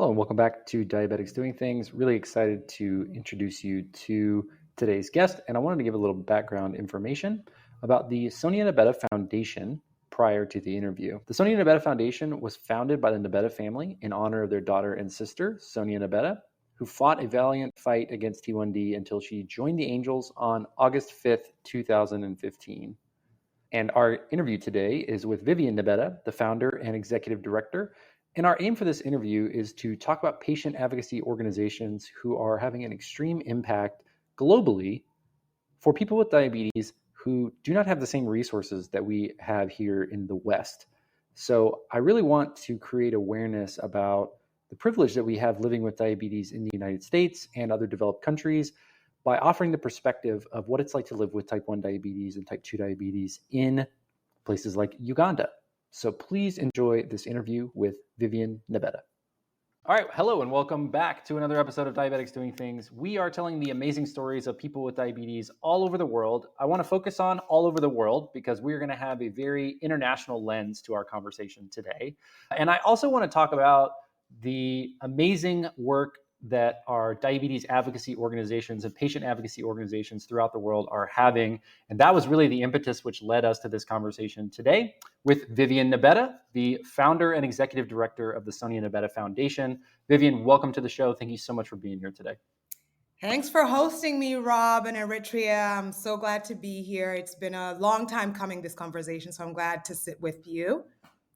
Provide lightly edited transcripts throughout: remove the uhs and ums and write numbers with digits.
Hello and welcome back to Diabetics Doing Things. Really excited to introduce you to today's guest. And I wanted to give a little background information about the Sonia Nabeta Foundation prior to the interview. The Sonia Nabeta Foundation was founded by the Nabeta family in honor of their daughter and sister, Sonia Nabeta, who fought a valiant fight against T1D until she joined the Angels on August 5th, 2015. And our interview today is with Vivian Nabeta, the founder and executive director. And our aim for this interview is to talk about patient advocacy organizations who are having an extreme impact globally for people with diabetes who do not have the same resources that we have here in the West. So I really want to create awareness about the privilege that we have living with diabetes in the United States and other developed countries by offering the perspective of what it's like to live with type 1 diabetes and type 2 diabetes in places like Uganda. So please enjoy this interview with Vivian Nabeta. All right, hello and welcome back to another episode of Diabetics Doing Things. We are telling the amazing stories of people with diabetes all over the world. I want to focus on all over the world because we're going to have a very international lens to our conversation today. And I also want to talk about the amazing work that our diabetes advocacy organizations and patient advocacy organizations throughout the world are having. And that was really the impetus which led us to this conversation today with Vivian Nabeta, the founder and executive director of the Sonia Nabeta Foundation. Vivian, welcome to the show. Thank you so much for being here today. Thanks for hosting me, Rob and Eritrea. I'm so glad to be here. It's been a long time coming, this conversation, so I'm glad to sit with you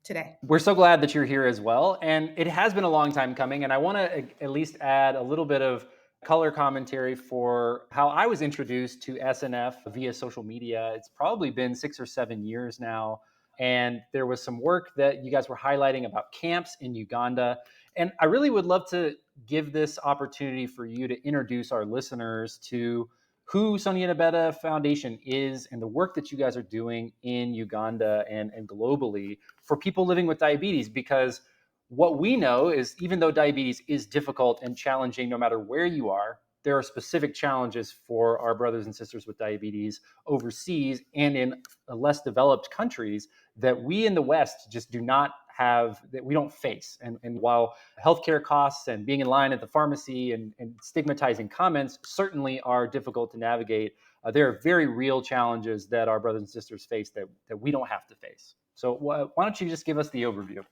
today. We're so glad that you're here as well. And it has been a long time coming. And I want to at least add a little bit of color commentary for how I was introduced to SNF via social media. It's probably been 6 or 7 years now. And there was some work that you guys were highlighting about camps in Uganda. And I really would love to give this opportunity for you to introduce our listeners to who Sonia Nabeta Foundation is and the work that you guys are doing in Uganda and globally for people living with diabetes. Because what we know is even though diabetes is difficult and challenging no matter where you are, there are specific challenges for our brothers and sisters with diabetes overseas and in less developed countries that we in the West just do not have, that we don't face. And while healthcare costs and being in line at the pharmacy and stigmatizing comments certainly are difficult to navigate, there are very real challenges that our brothers and sisters face that we don't have to face. So why don't you just give us the overview?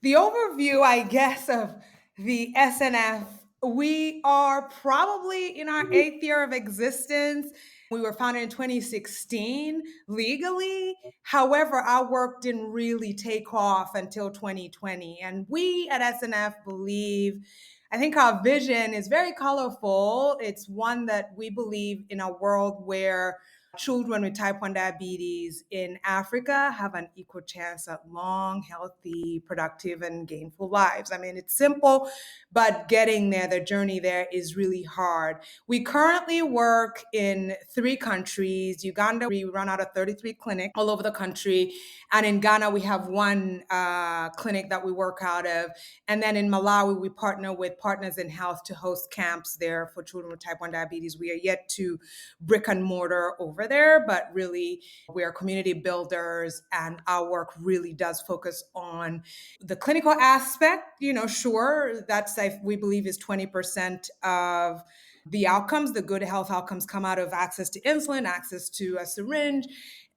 The overview, I guess, of the SNF. We are probably in our 8th year of existence. We were founded in 2016 legally. However, our work didn't really take off until 2020. And we at SNF believe, I think our vision is very colorful. It's one that we believe in a world where children with type 1 diabetes in Africa have an equal chance at long, healthy, productive, and gainful lives. I mean, it's simple, but getting there, the journey there is really hard. We currently work in 3 countries. Uganda, we run out of 33 clinics all over the country. And in Ghana, we have 1 clinic that we work out of. And then in Malawi, we partner with Partners in Health to host camps there for children with type 1 diabetes. We are yet to brick and mortar over there, but really we are community builders and our work really does focus on the clinical aspect. Sure, that's, we believe, is 20% of the outcomes. The good health outcomes come out of access to insulin, access to a syringe,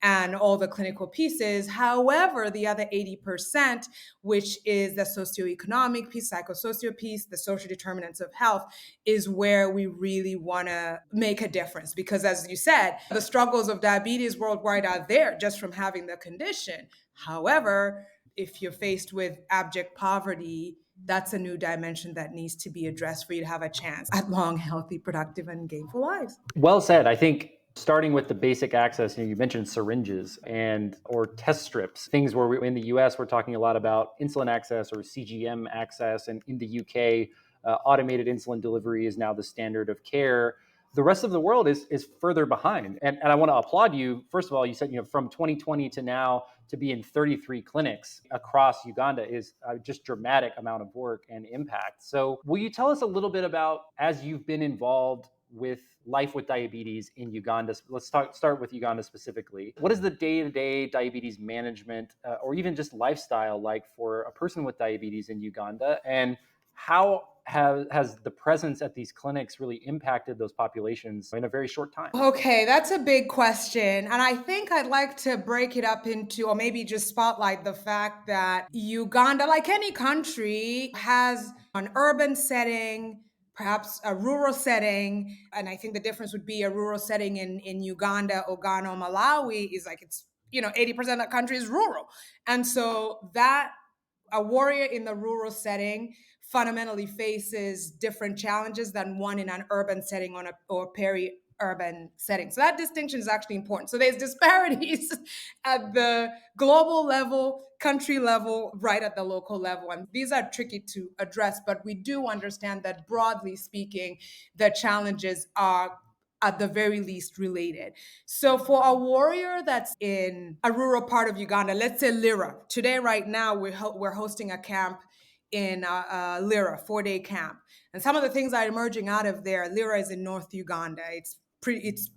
and all the clinical pieces. However, the other 80%, which is the socioeconomic piece, psychosocial piece, the social determinants of health, is where we really want to make a difference. Because as you said, the struggles of diabetes worldwide are there just from having the condition. However, if you're faced with abject poverty, that's a new dimension that needs to be addressed for you to have a chance at long, healthy, productive, and gainful lives. Well said. I think starting with the basic access, you mentioned syringes or test strips, things where in the US, we're talking a lot about insulin access or CGM access. And in the UK, automated insulin delivery is now the standard of care. The rest of the world is further behind. And I want to applaud you. First of all, you said, from 2020 to now to be in 33 clinics across Uganda is just dramatic amount of work and impact. So will you tell us a little bit about, as you've been involved with life with diabetes in Uganda? Let's start with Uganda specifically. What is the day-to-day diabetes management or even just lifestyle like for a person with diabetes in Uganda? And How has the presence at these clinics really impacted those populations in a very short time? Okay, that's a big question. And I think I'd like to break it up into, or maybe just spotlight the fact that Uganda, like any country, has an urban setting, perhaps a rural setting. And I think the difference would be a rural setting in Uganda, Uganda, or Malawi is like it's, 80% of the country is rural. And so that a warrior in the rural setting fundamentally faces different challenges than one in an urban setting or peri-urban setting. So that distinction is actually important. So there's disparities at the global level, country level, right at the local level. And these are tricky to address, but we do understand that broadly speaking, the challenges are at the very least related. So for a warrior that's in a rural part of Uganda, let's say Lira, today, right now, we're hosting a camp in Lira, 4-day camp. And some of the things that are emerging out of there, Lira is in North Uganda. It's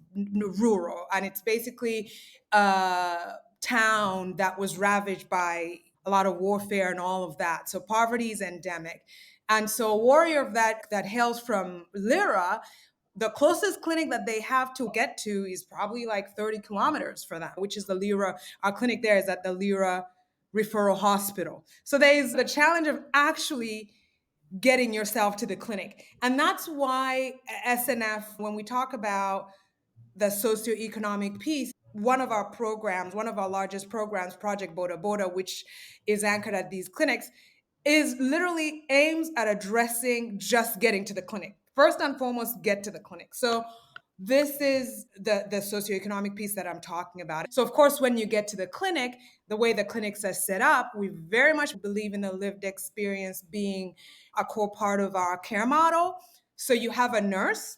rural, and it's basically a town that was ravaged by a lot of warfare and all of that. So poverty is endemic. And so a warrior of that hails from Lira, the closest clinic that they have to get to is probably like 30 kilometers for them, which is the Lira. Our clinic there is at the Lira Referral Hospital. So there's the challenge of actually getting yourself to the clinic. And that's why SNF, when we talk about the socioeconomic piece, one of our programs, one of our largest programs, Project Boda Boda, which is anchored at these clinics, is literally aims at addressing just getting to the clinic. First and foremost, get to the clinic. So this is the socioeconomic piece that I'm talking about. So of course, when you get to the clinic, the way the clinics are set up, we very much believe in the lived experience being a core part of our care model. So you have a nurse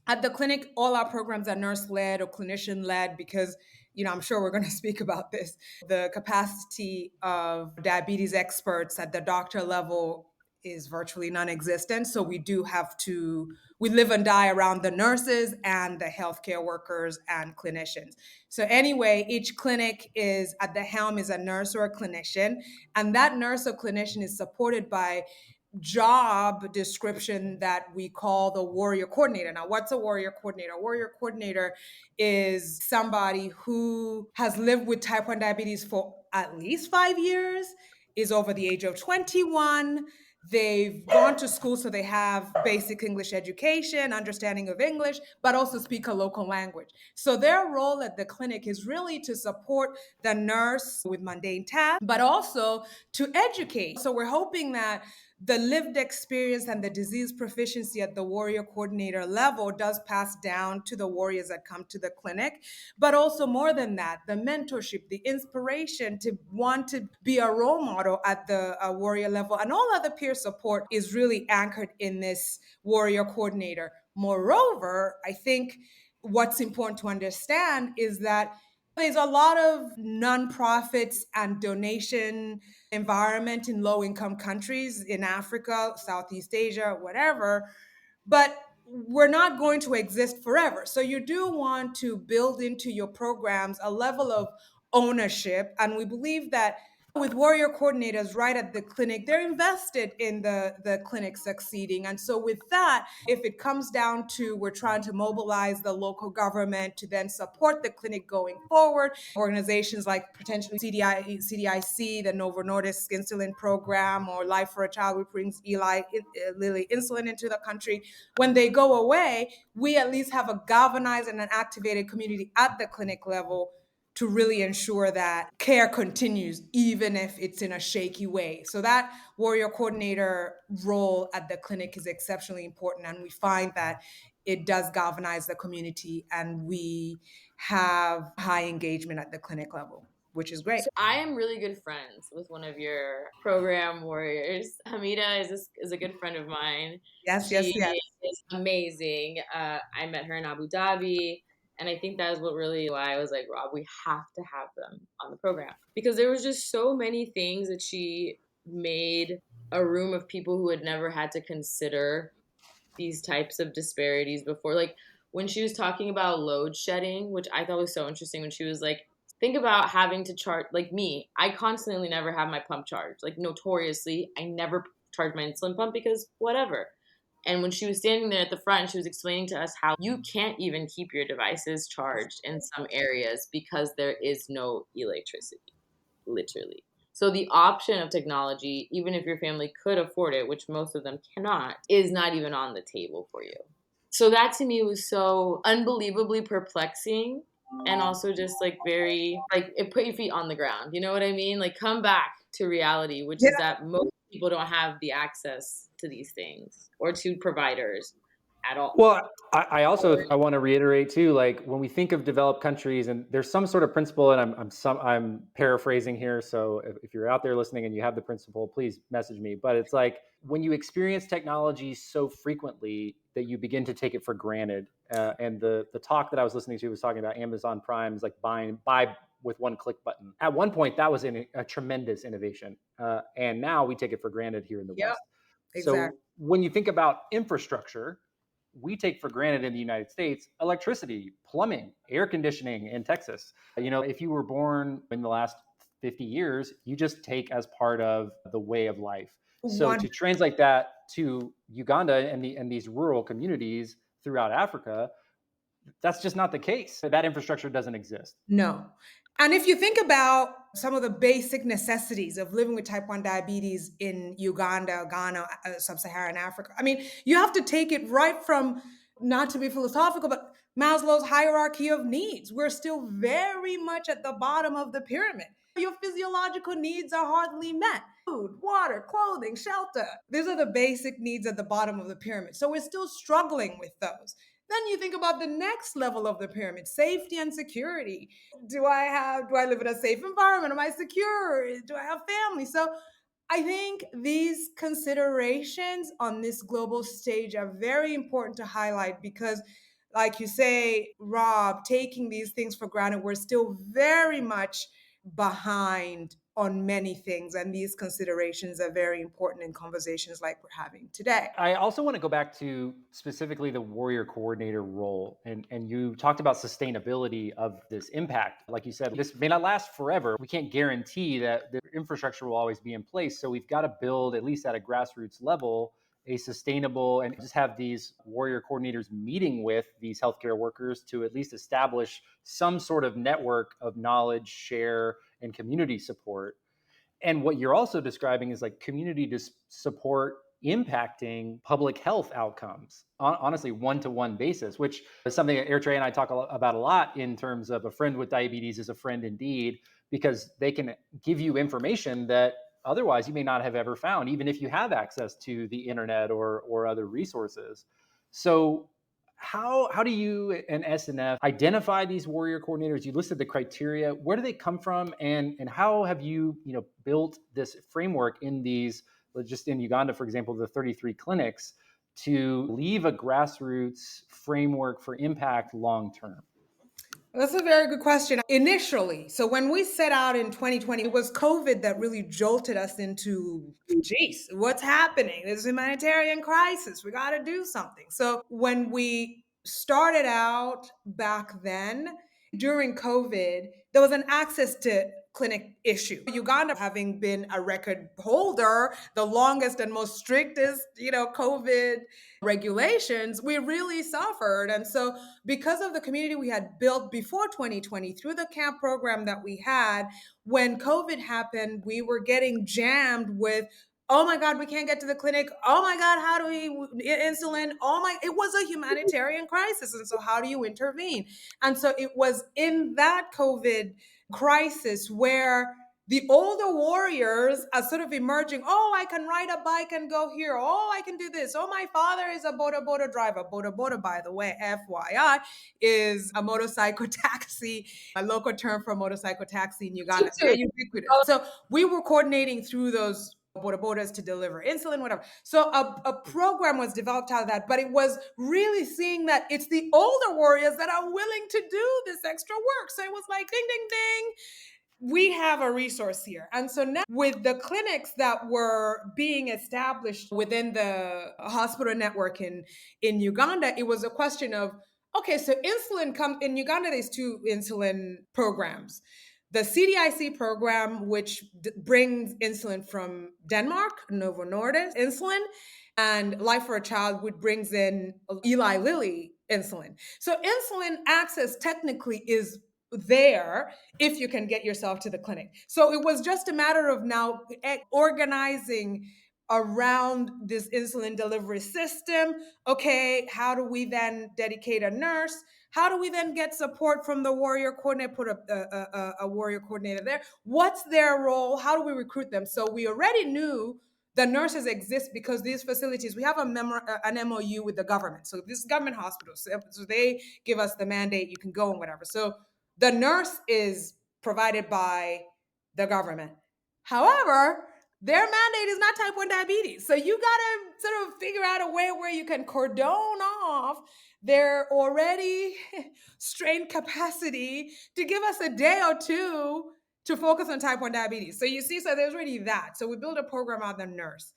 at the clinic. All our programs are nurse led or clinician led because, I'm sure we're going to speak about this. The capacity of diabetes experts at the doctor level is virtually non-existent. So we live and die around the nurses and the healthcare workers and clinicians. So anyway, each clinic is at the helm is a nurse or a clinician, and that nurse or clinician is supported by job description that we call the warrior coordinator. Now, what's a warrior coordinator? A warrior coordinator is somebody who has lived with type 1 diabetes for at least 5 years, is over the age of 21. They've gone to school, so they have basic English education, understanding of English, but also speak a local language. So their role at the clinic is really to support the nurse with mundane tasks, but also to educate. So we're hoping that the lived experience and the disease proficiency at the warrior coordinator level does pass down to the warriors that come to the clinic. But also, more than that, the mentorship, the inspiration to want to be a role model at the warrior level, and all other peer support is really anchored in this warrior coordinator. Moreover, I think what's important to understand is that there's a lot of nonprofits and donation environment in low income countries in Africa, Southeast Asia, whatever, but we're not going to exist forever. So you do want to build into your programs a level of ownership. And we believe that with warrior coordinators right at the clinic, they're invested in the clinic succeeding. And so with that, if it comes down to we're trying to mobilize the local government to then support the clinic going forward, organizations like potentially CDIC, the Novo Nordisk insulin program, or Life for a Child, which brings Lilly insulin into the country, when they go away, we at least have a galvanized and an activated community at the clinic level to really ensure that care continues, even if it's in a shaky way. So that warrior coordinator role at the clinic is exceptionally important. And we find that it does galvanize the community, and we have high engagement at the clinic level, which is great. So I am really good friends with one of your program warriors. Hamida is a good friend of mine. Yes, yes, She yes. is amazing. I met her in Abu Dhabi, and I think that is what really why I was like, Rob, we have to have them on the program because there was just so many things that she made a room of people who had never had to consider these types of disparities before. Like when she was talking about load shedding, which I thought was so interesting when she was like, think about having to charge, like me, I constantly never have my pump charged. Like notoriously, I never charge my insulin pump because whatever. And when she was standing there at the front, she was explaining to us how you can't even keep your devices charged in some areas because there is no electricity, literally. So the option of technology, even if your family could afford it, which most of them cannot, is not even on the table for you. So that to me was so unbelievably perplexing, and also just like very, like, it put your feet on the ground. You know what I mean? Like, come back to reality, which Yeah. is that most people don't have the access to these things or to providers at all. Well, I also I want to reiterate too, like when we think of developed countries, and there's some sort of principle, and I'm paraphrasing here. So if you're out there listening and you have the principle, please message me. But it's like when you experience technology so frequently that you begin to take it for granted. And the talk that I was listening to was talking about Amazon Prime is like buy with one click button. At one point, that was a tremendous innovation, and now we take it for granted here in the Yep, West. exactly. So when you think about infrastructure, we take for granted in the United States electricity, plumbing, air conditioning in Texas. If you were born in the last 50 years, you just take as part of the way of life. So One to translate that to Uganda and these rural communities throughout Africa, that's just not the case. That infrastructure doesn't exist. No. And if you think about some of the basic necessities of living with type 1 diabetes in Uganda, Ghana, sub-Saharan Africa, I mean, you have to take it right from, not to be philosophical, but Maslow's hierarchy of needs. We're still very much at the bottom of the pyramid. Your physiological needs are hardly met. Food, water, clothing, shelter. These are the basic needs at the bottom of the pyramid. So we're still struggling with those. Then you think about the next level of the pyramid, safety and security. Do I live in a safe environment? Am I secure? Do I have family? So I think these considerations on this global stage are very important to highlight because, like you say, Rob, taking these things for granted, we're still very much behind on many things. And these considerations are very important in conversations like we're having today. I also want to go back to specifically the warrior coordinator role. And you talked about sustainability of this impact. Like you said, this may not last forever. We can't guarantee that the infrastructure will always be in place. So we've got to build, at least at a grassroots level, a sustainable, and just have these warrior coordinators meeting with these healthcare workers to at least establish some sort of network of knowledge, share, and community support. And what you're also describing is like community support impacting public health outcomes on honestly one-to-one basis, which is something that Airtray and I talk about a lot in terms of a friend with diabetes is a friend indeed, because they can give you information that otherwise you may not have ever found, even if you have access to the internet or other resources. So how do you and SNF identify these warrior coordinators? You listed the criteria. Where do they come from, and how have you built this framework in these, just in Uganda, for example, the 33 clinics, to leave a grassroots framework for impact long term? That's a very good question. Initially, so when we set out in 2020, it was COVID that really jolted us into, geez, what's happening? There's a humanitarian crisis. We got to do something. So when we started out back then, during COVID, there was an access to clinic issue. Uganda, having been a record holder, the longest and most strictest, COVID regulations, we really suffered. And so because of the community we had built before 2020 through the camp program that we had, when COVID happened, we were getting jammed with, oh my God, we can't get to the clinic. Oh my God, how do we insulin? It was a humanitarian crisis. And so how do you intervene? And so it was in that COVID crisis where the older warriors are sort of emerging. Oh, I can ride a bike and go here. Oh, I can do this. Oh, my father is a boda boda driver. Boda boda, by the way, FYI, is a motorcycle taxi, a local term for a motorcycle taxi in Uganda. Very ubiquitous. So we were coordinating through those boda bodas to deliver insulin, whatever. So a program was developed out of that, but it was really seeing that it's the older warriors that are willing to do this extra work. So it was like, ding, ding, ding. We have a resource here. And so now with the clinics that were being established within the hospital network in Uganda, it was a question of, okay, so insulin comes in Uganda, there's two insulin programs. The CDIC program, which brings insulin from Denmark, Novo Nordisk insulin, and Life for a Child, which brings in Eli Lilly insulin. So insulin access technically is there if you can get yourself to the clinic. So it was just a matter of now organizing around this insulin delivery system. Okay, how do we then dedicate a nurse? How do we then get support from the warrior coordinator, put a warrior coordinator there? What's their role? How do we recruit them? So we already knew the nurses exist because these facilities, we have an MOU with the government. So this is government hospitals. So they give us the mandate, you can go and whatever. So the nurse is provided by the government. However, their mandate is not type 1 diabetes. So you got to sort of figure out a way where you can cordon off their already strained capacity to give us a day or two to focus on type 1 diabetes. So you see, so there's already that. So we build a program on the nurse.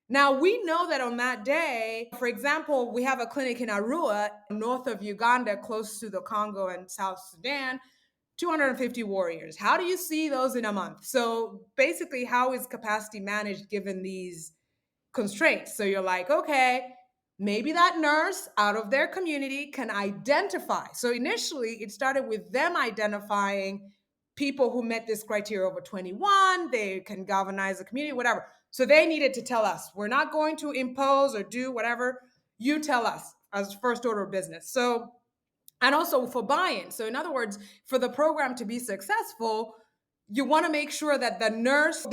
Now, we know that on that day, for example, we have a clinic in Arua, north of Uganda, close to the Congo and South Sudan, 250 warriors. How do you see those in a month? So basically, how is capacity managed given these constraints? So you're like, okay, maybe that nurse out of their community can identify. So initially, it started with them identifying people who met this criteria over 21, they can galvanize the community, whatever. So they needed to tell us, we're not going to impose or do whatever. You tell us as first order of business. So, and also for buy-in. So in other words, for the program to be successful, you want to make sure that the nurse,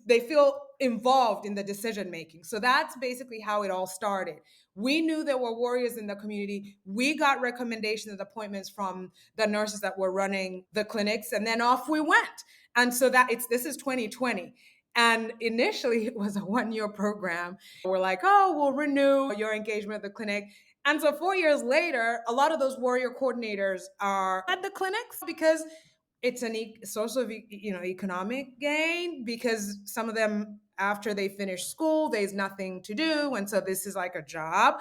they feel involved in the decision making. So that's basically how it all started. We knew there were warriors in the community. We got recommendations and appointments from the nurses that were running the clinics, and then off we went. And so this is 2020. And initially it was a 1-year program. We're like, oh, we'll renew your engagement at the clinic. And so 4 years later, a lot of those warrior coordinators are at the clinics because it's a source of economic gain, because some of them, after they finish school, there's nothing to do, and so this is like a job.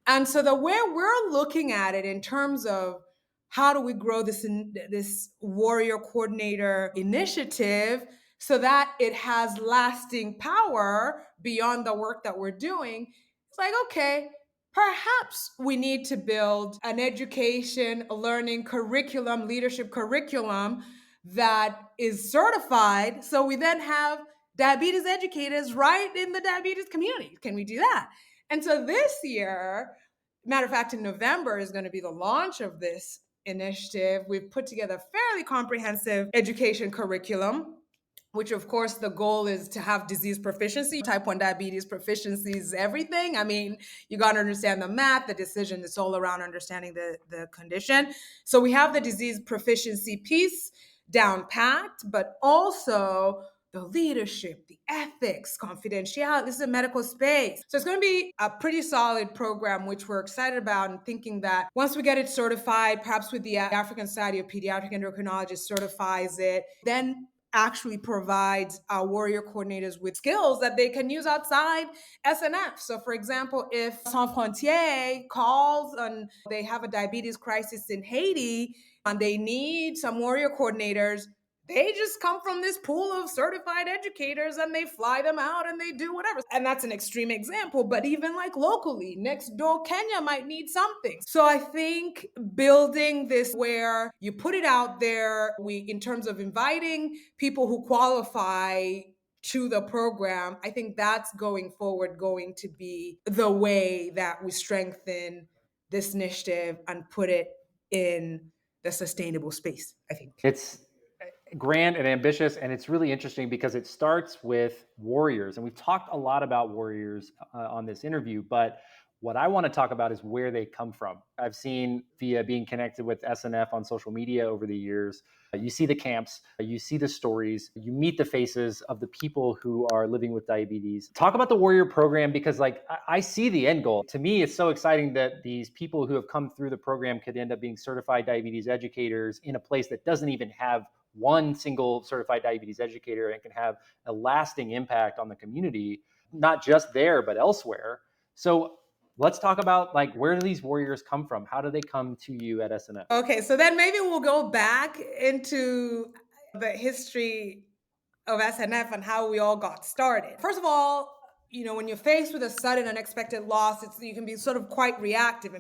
And so the way we're looking at it in terms of how do we grow this warrior coordinator initiative so that it has lasting power beyond the work that we're doing, it's like, okay, perhaps we need to build an education, a learning curriculum, leadership curriculum that is certified. So we then have diabetes educators right in the diabetes community. Can we do that? And so this year, matter of fact, in November is going to be the launch of this initiative. We've put together a fairly comprehensive education curriculum, which of course the goal is to have disease proficiency. Type 1 diabetes proficiency is everything. I mean, you got to understand the math, the decision, it's all around understanding the condition. So we have the disease proficiency piece down packed, but also the leadership, the ethics, confidentiality. This is a medical space. So it's going to be a pretty solid program, which we're excited about, and thinking that once we get it certified, perhaps with the African Society of Pediatric Endocrinologists certifies it, then actually provides our warrior coordinators with skills that they can use outside SNF. So for example, if Sans Frontières calls and they have a diabetes crisis in Haiti and they need some warrior coordinators, they just come from this pool of certified educators and they fly them out and they do whatever. And that's an extreme example, but even like locally, next door, Kenya might need something. So I think building this where you put it out there, in terms of inviting people who qualify to the program, I think that's going forward going to be the way that we strengthen this initiative and put it in the sustainable space, I think. It's grand and ambitious, and it's really interesting because it starts with warriors, and we've talked a lot about warriors on this interview, but what I want to talk about is where they come from. I've seen via being connected with SNF on social media over the years, you see the camps, you see the stories, you meet the faces of the people who are living with diabetes. Talk about the warrior program, because like I see the end goal. To me, it's so exciting that these people who have come through the program could end up being certified diabetes educators in a place that doesn't even have one single certified diabetes educator, and can have a lasting impact on the community, not just there, but elsewhere. So let's talk about like, where do these warriors come from? How do they come to you at SNF? Okay, so then maybe we'll go back into the history of SNF and how we all got started. First of all, when you're faced with a sudden unexpected loss, you can be sort of quite reactive.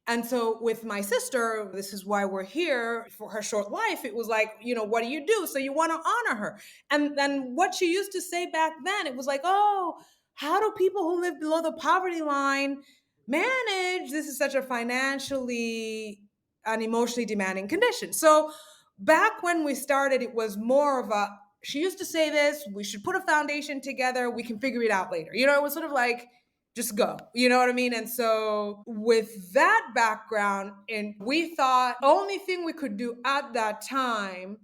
And so with my sister, this is why we're here for her short life. It was like, what do you do? So you want to honor her. And then what she used to say back then, it was like, oh, how do people who live below the poverty line manage? This is such a financially and emotionally demanding condition. So back when we started, it was more of a, she used to say this, we should put a foundation together, we can figure it out later. It was sort of like, just go, you know what I mean? And so with that background, and we thought only thing we could do at that time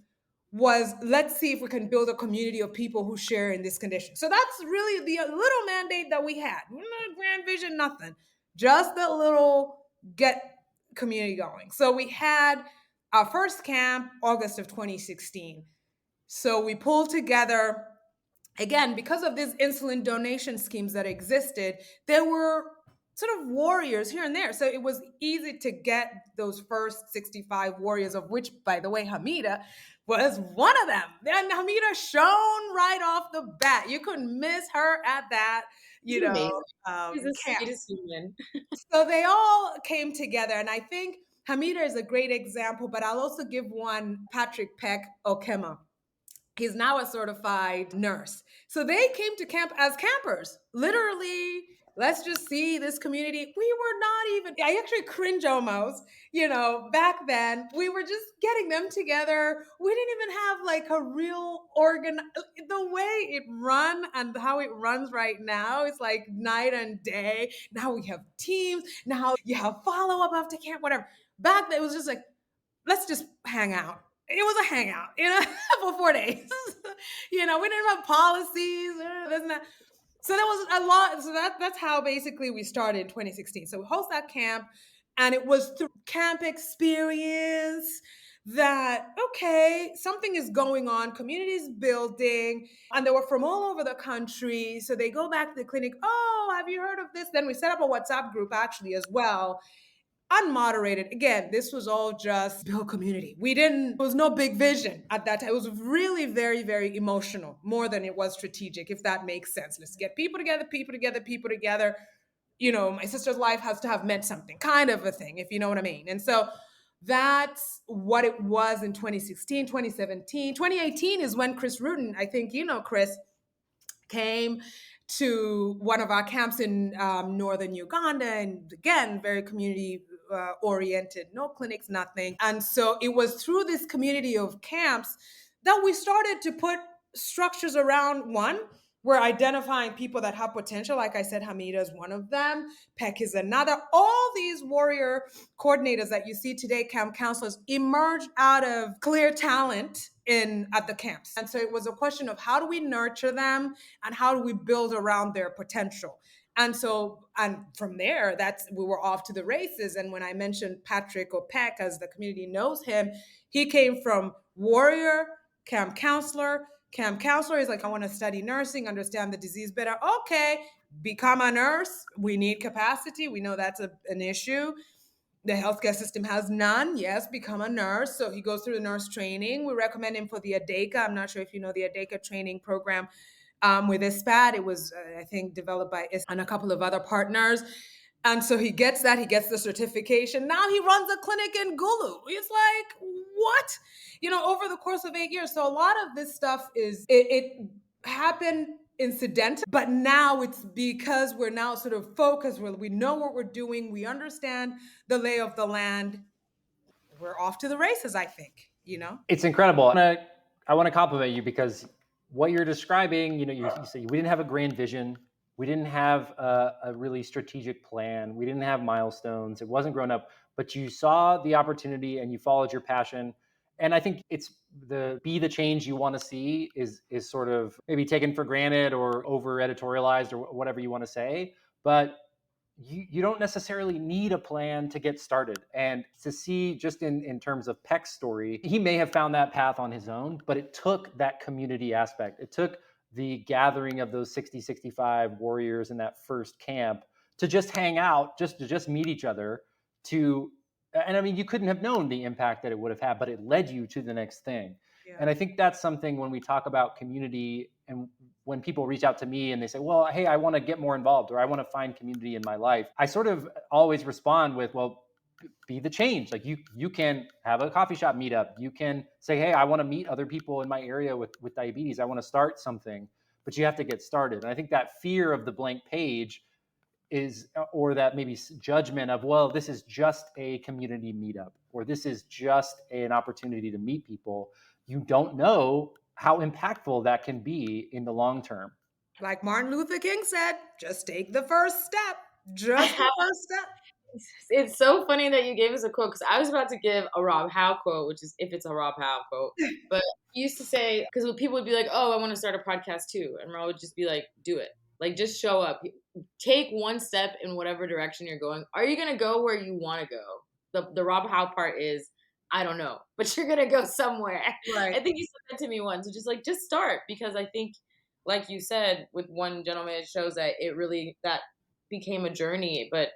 was, let's see if we can build a community of people who share in this condition. So that's really the little mandate that we had. Not a grand vision, nothing. Just that little get community going. So we had our first camp August of 2016. So we pulled together, again, because of these insulin donation schemes that existed, there were sort of warriors here and there. So it was easy to get those first 65 warriors, of which, by the way, Hamida was one of them. And Hamida shone right off the bat. You couldn't miss her at that, She's the camp. sweetest human. So they all came together. And I think Hamida is a great example, but I'll also give one, Patrick Peck Okema. He's now a certified nurse. So they came to camp as campers. Literally, let's just see this community. We were not even, I actually cringe almost, back then, we were just getting them together. We didn't even have like a real the way it run and how it runs right now, it's like night and day. Now we have teams. Now you have follow-up after camp, whatever. Back then, it was just like, let's just hang out. It was a hangout, for 4 days. We didn't have policies, this and that. So there was a lot. So that's how basically we started in 2016. So we host that camp, and it was through camp experience that, okay, something is going on, communities building, and they were from all over the country. So they go back to the clinic. Oh, have you heard of this? Then we set up a WhatsApp group actually as well, unmoderated. Again, this was all just build community. There was no big vision at that time. It was really very, very emotional, more than it was strategic, if that makes sense. Let's get people together. My sister's life has to have meant something, kind of a thing, if you know what I mean. And so that's what it was in 2016, 2017. 2018 is when Chris Rutan, I think Chris, came to one of our camps in northern Uganda, and again, very community oriented, no clinics, nothing. And so it was through this community of camps that we started to put structures around. One, we're identifying people that have potential. Like I said, Hamida is one of them. Peck is another. All these warrior coordinators that you see today, camp counselors, emerged out of clear talent at the camps. And so it was a question of how do we nurture them and how do we build around their potential? And from there, we were off to the races. And when I mentioned Patrick or Peck, as the community knows him, he came from warrior, camp counselor. Camp counselor is like, I want to study nursing, understand the disease better. Okay, become a nurse. We need capacity. We know that's an issue. The healthcare system has none. Yes, become a nurse. So he goes through the nurse training. We recommend him for the ADECA. I'm not sure if you know the ADECA training program with ISPAD. It was, I think, developed by ISPAD and a couple of other partners. And so he gets that. He gets the certification. Now he runs a clinic in Gulu. It's like, what? Over the course of 8 years. So a lot of this stuff it happened incidental, but now it's because we're now sort of focused. We know what we're doing. We understand the lay of the land. We're off to the races, I think, It's incredible. I want to compliment you because what you're describing, you say we didn't have a grand vision. We didn't have a really strategic plan. We didn't have milestones. It wasn't grown up, but you saw the opportunity and you followed your passion. And I think it's be the change you want to see is sort of maybe taken for granted or over editorialized or whatever you want to say. But you don't necessarily need a plan to get started. And to see just in terms of Peck's story, he may have found that path on his own, but it took that community aspect. It took the gathering of those 65 warriors in that first camp to just hang out, to just meet each other, and I mean, you couldn't have known the impact that it would have had, but it led you to the next thing. Yeah. And I think that's something when we talk about community and when people reach out to me and they say, well, hey, I want to get more involved or I want to find community in my life, I sort of always respond with, well, be the change. Like you can have a coffee shop meetup. You can say, hey, I want to meet other people in my area with diabetes. I want to start something, but you have to get started. And I think that fear of the blank page is, or that maybe judgment of, well, this is just a community meetup, or this is just an opportunity to meet people. You don't know how impactful that can be in the long term. Like Martin Luther King said, just take the first step. Just the first step. It's so funny that you gave us a quote because I was about to give a Rob Howe quote, which is if it's a Rob Howe quote. But he used to say, because people would be like, oh, I want to start a podcast too. And Rob would just be like, do it. Like, just show up. Take one step in whatever direction you're going. Are you going to go where you want to go? The Rob Howe part is, I don't know, but you're going to go somewhere. Right. I think you said that to me once. Just start. Because I think, like you said, with one gentleman, it shows that that became a journey. But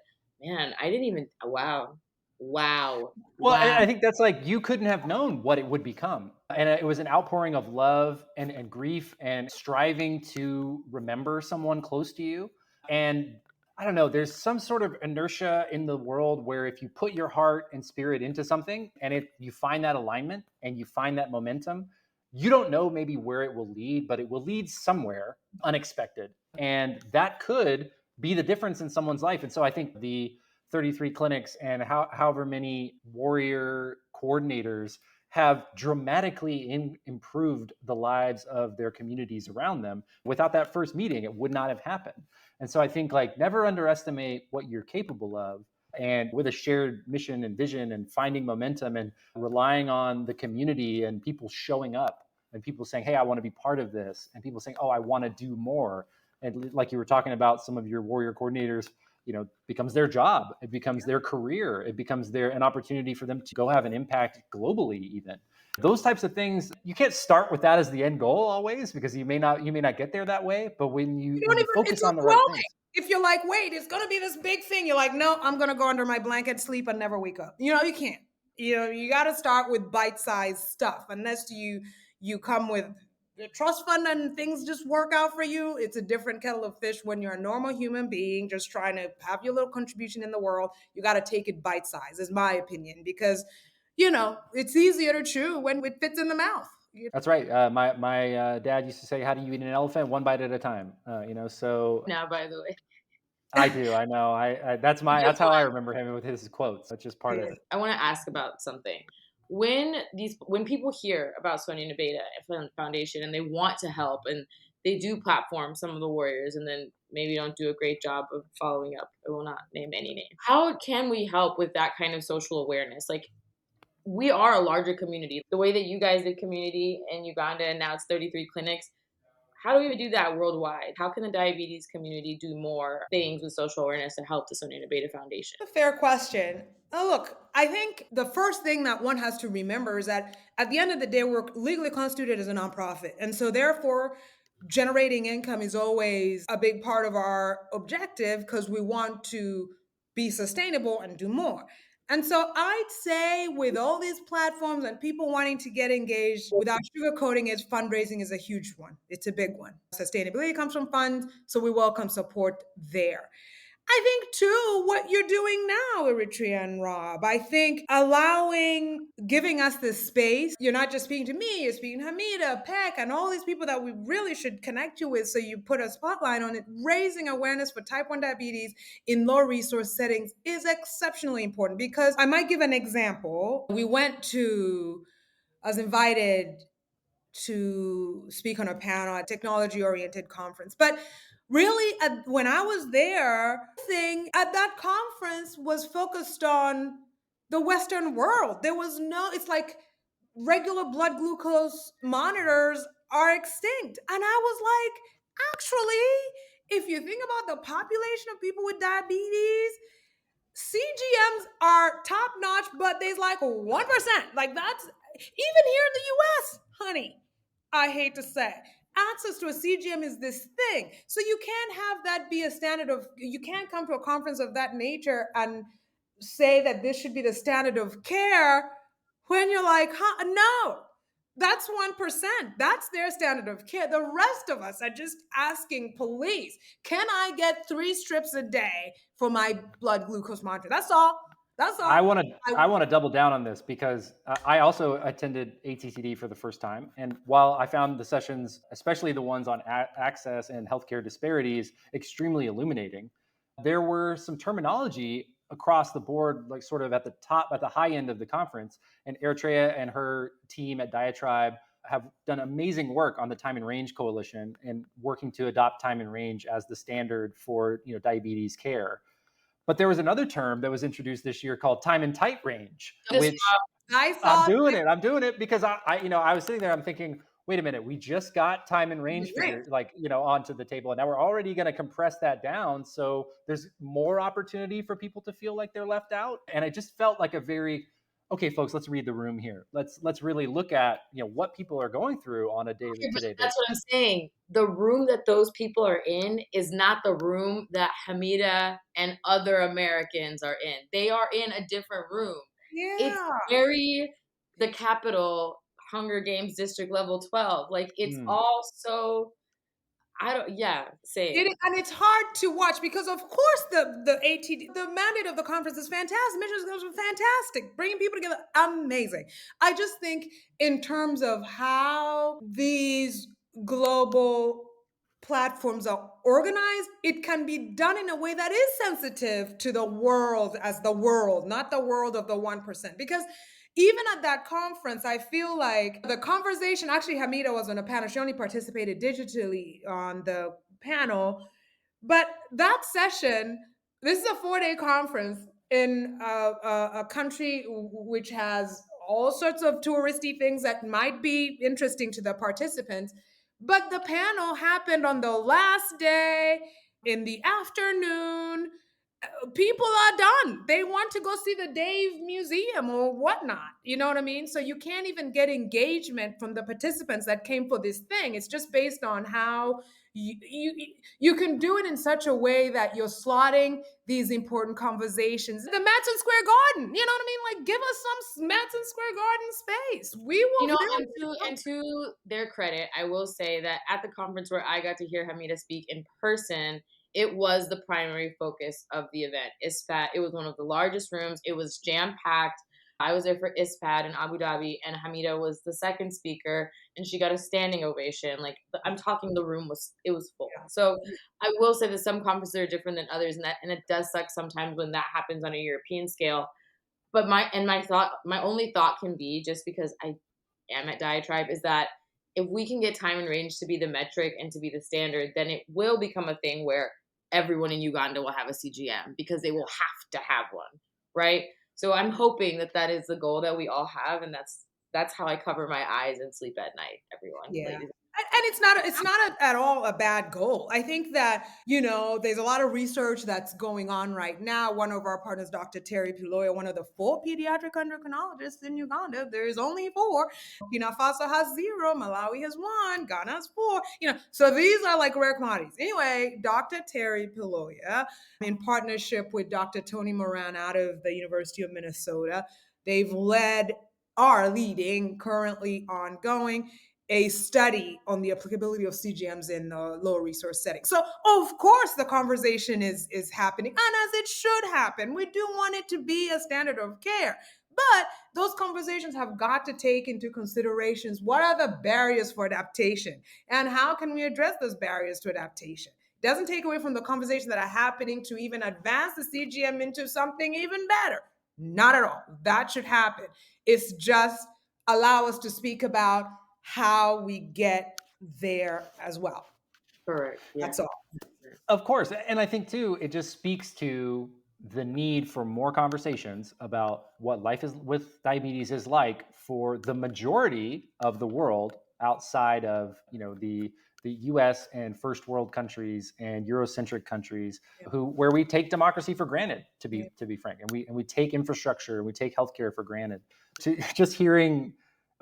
man, I didn't even, wow. Well, Wow. I think that's like, you couldn't have known what it would become. And it was an outpouring of love and grief and striving to remember someone close to you. And I don't know, there's some sort of inertia in the world where if you put your heart and spirit into something and if you find that alignment and you find that momentum, you don't know maybe where it will lead, but it will lead somewhere unexpected. And that could be the difference in someone's life. And so I think the 33 clinics and however many warrior coordinators have dramatically improved the lives of their communities around them. Without that first meeting, it would not have happened. And so I think, like, never underestimate what you're capable of. And with a shared mission and vision and finding momentum and relying on the community and people showing up and people saying, hey, I want to be part of this. And people saying, oh, I want to do more. And like you were talking about, some of your warrior coordinators, becomes their job. It becomes their career. It becomes an opportunity for them to go have an impact globally even. Those types of things, you can't start with that as the end goal always, because you may not get there that way. But when you focus on the right things. If you're like, wait, it's going to be this big thing. You're like, no, I'm going to go under my blanket, sleep, and never wake up. You can't. You got to start with bite-sized stuff. Unless you come with the trust fund and things just work out for you. It's a different kettle of fish when you're a normal human being just trying to have your little contribution in the world. You got to take it bite-sized, is my opinion, because it's easier to chew when it fits in the mouth. That's right. My dad used to say, how do you eat an elephant? One bite at a time. So now, by the way, I do. I know. That's how I remember him with his quotes. That's just part of it. I want to ask about something. When people hear about Sonia Nabeta Foundation and they want to help and they do platform some of the warriors and then maybe don't do a great job of following up, I will not name any name. How can we help with that kind of social awareness? Like, we are a larger community. The way that you guys did community in Uganda and now it's 33 clinics, how do we do that worldwide? How can the diabetes community do more things with social awareness to help the Sonia Nabeta Foundation? A fair question. Look, I think the first thing that one has to remember is that at the end of the day, we're legally constituted as a nonprofit. And so therefore, generating income is always a big part of our objective because we want to be sustainable and do more. And so I'd say with all these platforms and people wanting to get engaged, without sugarcoating it, fundraising is a huge one. It's a big one. Sustainability comes from funds, so we welcome support there. I think too, what you're doing now, Eritrea and Rob, I think giving us this space, you're not just speaking to me, you're speaking to Hamida, Peck, and all these people that we really should connect you with. So you put a spotlight on it. Raising awareness for type 1 diabetes in low resource settings is exceptionally important, because I might give an example. I was invited to speak on a panel at a technology-oriented conference. But really, when I was there, thing at that conference was focused on the Western world. It's like regular blood glucose monitors are extinct. And I was like, actually, if you think about the population of people with diabetes, CGMs are top notch, but there's like 1%. Like, that's even here in the US, honey. I hate to say. Access to a CGM is this thing. So you can't have that be a standard you can't come to a conference of that nature and say that this should be the standard of care when you're like, no. That's 1%. That's their standard of care. The rest of us are just asking police, can I get 3 strips a day for my blood glucose monitor? That's all. That's all. I want to double down on this because I also attended ATTD for the first time, and while I found the sessions, especially the ones on access and healthcare disparities, extremely illuminating, there were some terminology across the board, like sort of at the high end of the conference. And Eritrea and her team at Diatribe have done amazing work on the Time and Range Coalition and working to adopt time and range as the standard for diabetes care. But there was another term that was introduced this year called time and tight range, which I saw I'm doing it because I was sitting there, I'm thinking, wait a minute, we just got time and range figure, onto the table, and now we're already going to compress that down. So there's more opportunity for people to feel like they're left out. And I just felt like a very, okay, folks, let's read the room here. Let's really look at what people are going through on a day-to-day basis. That's what I'm saying. The room that those people are in is not the room that Hamida and other Americans are in. They are in a different room. Yeah. It's very the Capitol Hunger Games District Level 12. Like it's all so same. And it's hard to watch because, of course, the mandate of the conference is fantastic. Mission is fantastic. Bringing people together, amazing. I just think in terms of how these global platforms are organized, it can be done in a way that is sensitive to the world as the world, not the world of the 1%. Because even at that conference, I feel like the conversation, actually, Hamida was on a panel. She only participated digitally on the panel. But that session, this is a 4-day conference in a country which has all sorts of touristy things that might be interesting to the participants. But the panel happened on the last day in the afternoon. People are done. They want to go see the Dave Museum or whatnot. You know what I mean? So you can't even get engagement from the participants that came for this thing. It's just based on how you can do it in such a way that you're slotting these important conversations. The Madison Square Garden, you know what I mean? Like, give us some Madison Square Garden space. We will. And to their credit, I will say that at the conference where I got to hear Hamida speak in person, it was the primary focus of the event. ISPAD, it was one of the largest rooms. It was jam-packed. I was there for ISPAD in Abu Dhabi, and Hamida was the second speaker, and she got a standing ovation. Like, I'm talking, the room was full. So I will say that some conferences are different than others, and it does suck sometimes when that happens on a European scale. But my only thought can be, just because I am at Diatribe, is that if we can get time and range to be the metric and to be the standard, then it will become a thing where everyone in Uganda will have a CGM because they will have to have one, right? So I'm hoping that is the goal that we all have, and that's how I cover my eyes and sleep at night, everyone. Yeah. Ladies. And it's not at all a bad goal. I think that, there's a lot of research that's going on right now. One of our partners, Dr. Terry Piloya, one of the 4 pediatric endocrinologists in Uganda. There's only 4. Burkina Faso has 0. Malawi has 1. Ghana has 4. So these are like rare commodities. Anyway, Dr. Terry Piloya, in partnership with Dr. Tony Moran out of the University of Minnesota, are leading, currently ongoing, a study on the applicability of CGMs in low resource settings. So, of course, the conversation is happening, and as it should happen. We do want it to be a standard of care. But those conversations have got to take into considerations what are the barriers for adaptation, and how can we address those barriers to adaptation. It doesn't take away from the conversations that are happening to even advance the CGM into something even better. Not at all. That should happen. It's just allow us to speak about how we get there as well. Correct. Yeah. That's all. Of course. And I think, too, it just speaks to the need for more conversations about what life is with diabetes is like for the majority of the world outside of, the US and first world countries and Eurocentric countries where we take democracy for granted, to be frank. And we take infrastructure and we take healthcare for granted. Just hearing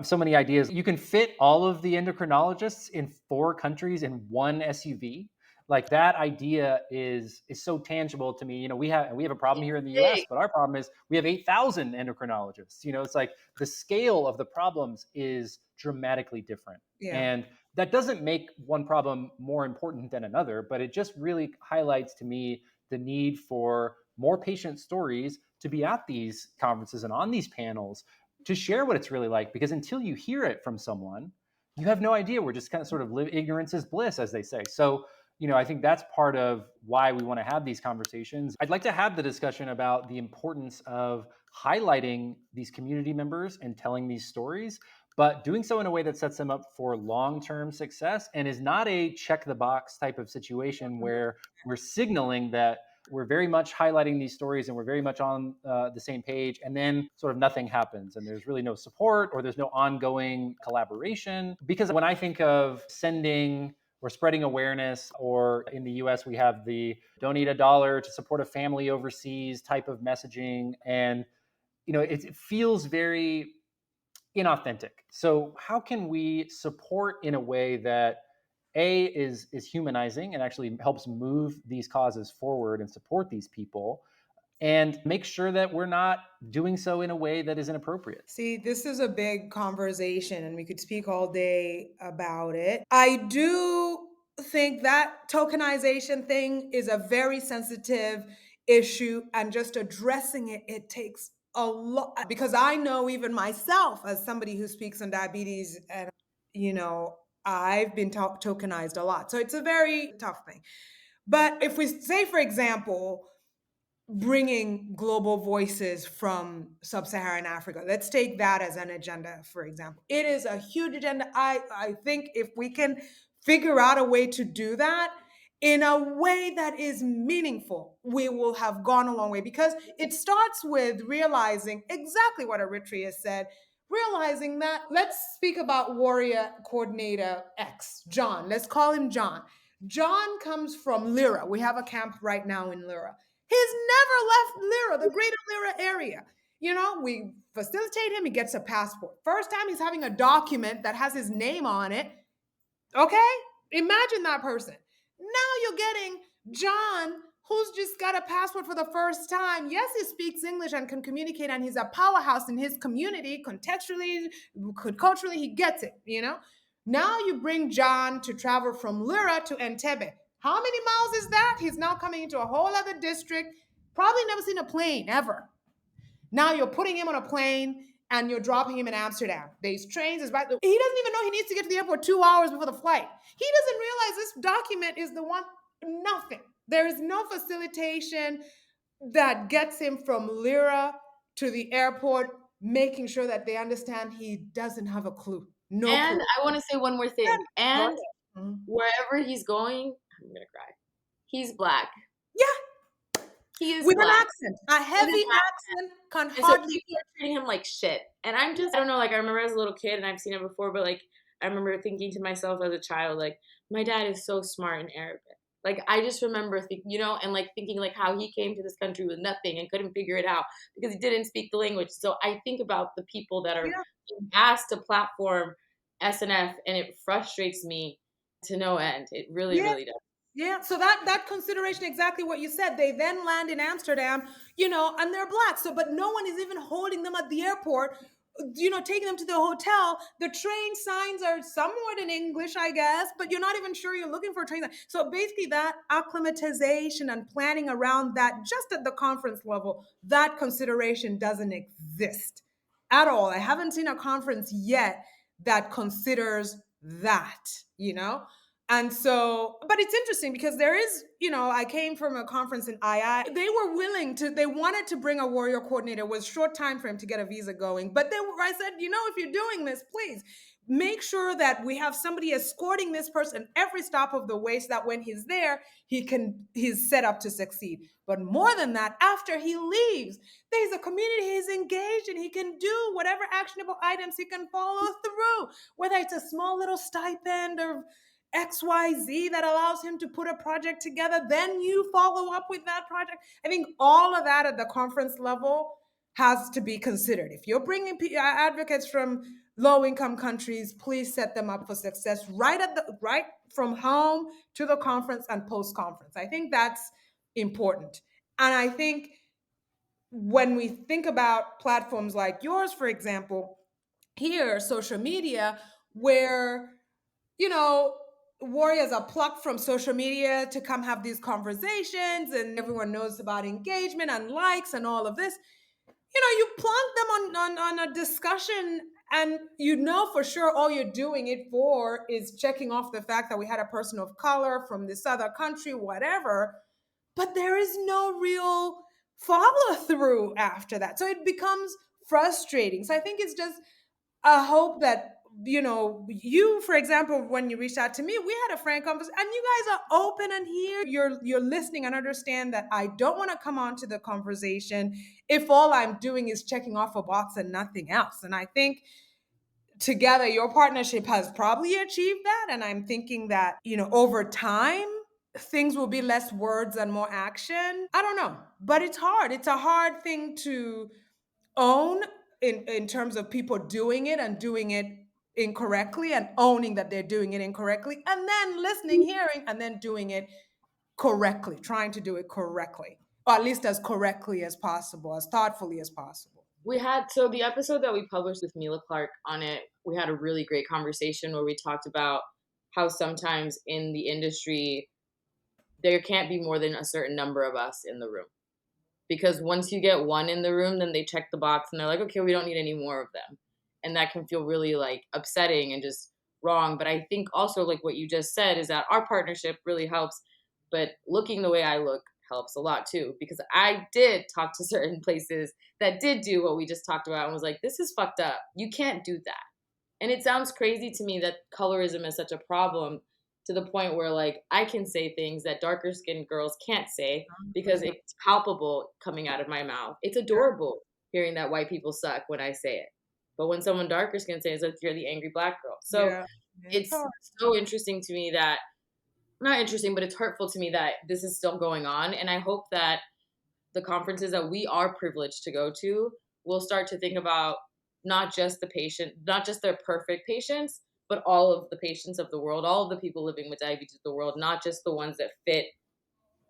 so many ideas. You can fit all of the endocrinologists in 4 countries in one SUV. Like that idea is so tangible to me. We have a problem here in the US, but our problem is we have 8,000 endocrinologists. It's like the scale of the problems is dramatically different. Yeah. And that doesn't make one problem more important than another, but it just really highlights to me the need for more patient stories to be at these conferences and on these panels to share what it's really like. Because until you hear it from someone, you have no idea. We're just kind of sort of ignorance is bliss, as they say. So, I think that's part of why we want to have these conversations. I'd like to have the discussion about the importance of highlighting these community members and telling these stories, but doing so in a way that sets them up for long-term success and is not a check the box type of situation where we're signaling that we're very much highlighting these stories and we're very much on the same page, and then sort of nothing happens and there's really no support or there's no ongoing collaboration. Because when I think of sending or spreading awareness, or in the US, we have the donate $1 to support a family overseas type of messaging. And, it feels very inauthentic. So how can we support in a way that is humanizing and actually helps move these causes forward and support these people, and make sure that we're not doing so in a way that is inappropriate? See, this is a big conversation and we could speak all day about it. I do think that tokenization thing is a very sensitive issue, and just addressing it takes a lot, because I know even myself as somebody who speaks on diabetes, and I've been tokenized a lot. So it's a very tough thing. But if we say, for example, bringing global voices from sub-Saharan Africa. Let's take that as an agenda, for example. It is a huge agenda. I think if we can figure out a way to do that in a way that is meaningful, we will have gone a long way, because it starts with realizing exactly what Eritrea said, realizing that, let's speak about Warrior Coordinator X, John. Let's call him John. John comes from Lira. We have a camp right now in Lira. He's never left Lira, the greater Lira area. We facilitate him, he gets a passport. First time he's having a document that has his name on it. Okay? Imagine that person. Now you're getting John, who's just got a passport for the first time. Yes, he speaks English and can communicate, and he's a powerhouse in his community. Contextually, culturally, he gets it, Now you bring John to travel from Lira to Entebbe. How many miles is that? He's now coming into a whole other district. Probably never seen a plane ever. Now you're putting him on a plane and you're dropping him in Amsterdam. There's trains. He doesn't even know he needs to get to the airport 2 hours before the flight. He doesn't realize this document is the one. Nothing. There is no facilitation that gets him from Lira to the airport, making sure that they understand he doesn't have a clue. No And clue. I want to say one more thing. And Mhm. wherever he's going, I'm gonna cry. He's Black. Yeah. He is With Black. an accent. A heavy accent can And so hardly. people are treating him like shit. And I don't know, like I remember as a little kid, and I've seen it before, but like I remember thinking to myself as a child, like, my dad is so smart in Arabic. Like I just remember and like thinking like how he came to this country with nothing and couldn't figure it out because he didn't speak the language. So I think about the people that are being asked to platform SNF, and it frustrates me to no end. It really, really does. Yeah, so that consideration, exactly what you said. They then land in Amsterdam, and they're Black. So, but no one is even holding them at the airport, taking them to the hotel. The train signs are somewhat in English, I guess, but you're not even sure you're looking for a train sign. So basically that acclimatization and planning around that, just at the conference level, that consideration doesn't exist at all. I haven't seen a conference yet that considers that. And so, but it's interesting because there is, I came from a conference in II. They were they wanted to bring a warrior coordinator. It was short time for him to get a visa going. But I said, if you're doing this, please make sure that we have somebody escorting this person every stop of the way, so that when he's there, he's set up to succeed. But more than that, after he leaves, there's a community he's engaged in. He can do whatever actionable items he can follow through, whether it's a small little stipend or XYZ that allows him to put a project together, then you follow up with that project. I think all of that at the conference level has to be considered. If you're bringing advocates from low-income countries, please set them up for success right from home to the conference and post-conference. I think that's important. And I think when we think about platforms like yours, for example, here, social media, where, you know, warriors are plucked from social media to come have these conversations, and everyone knows about engagement and likes and all of this. You plunk them on a discussion, and for sure all you're doing it for is checking off the fact that we had a person of color from this other country, whatever, but there is no real follow through after that. So it becomes frustrating. So I think it's just a hope that you, for example, when you reached out to me, we had a frank conversation, and you guys are open and here you're listening and understand that I don't want to come on to the conversation if all I'm doing is checking off a box and nothing else. And I think together your partnership has probably achieved that, and I'm thinking that over time things will be less words and more action. I don't know, but it's hard. It's a hard thing to own in terms of people doing it and doing it incorrectly, and owning that they're doing it incorrectly, and then listening, hearing, and then doing it correctly, trying to do it correctly, or at least as correctly as possible, as thoughtfully as possible. So the episode that we published with Mila Clark on it, we had a really great conversation where we talked about how sometimes in the industry there can't be more than a certain number of us in the room. Because once you get one in the room, then they check the box and they're like, okay, we don't need any more of them. And that can feel really like upsetting and just wrong. But I think also like what you just said is that our partnership really helps, but looking the way I look helps a lot too, because I did talk to certain places that did do what we just talked about and was like, this is fucked up. You can't do that. And it sounds crazy to me that colorism is such a problem, to the point where like I can say things that darker skinned girls can't say because it's palpable coming out of my mouth. It's adorable hearing that white people suck when I say it. But when someone darker skinned says it, you're the angry black girl. So it's so interesting to me that, not interesting, but it's hurtful to me that this is still going on. And I hope that the conferences that we are privileged to go to will start to think about not just the patient, not just their perfect patients, but all of the patients of the world, all of the people living with diabetes of the world, not just the ones that fit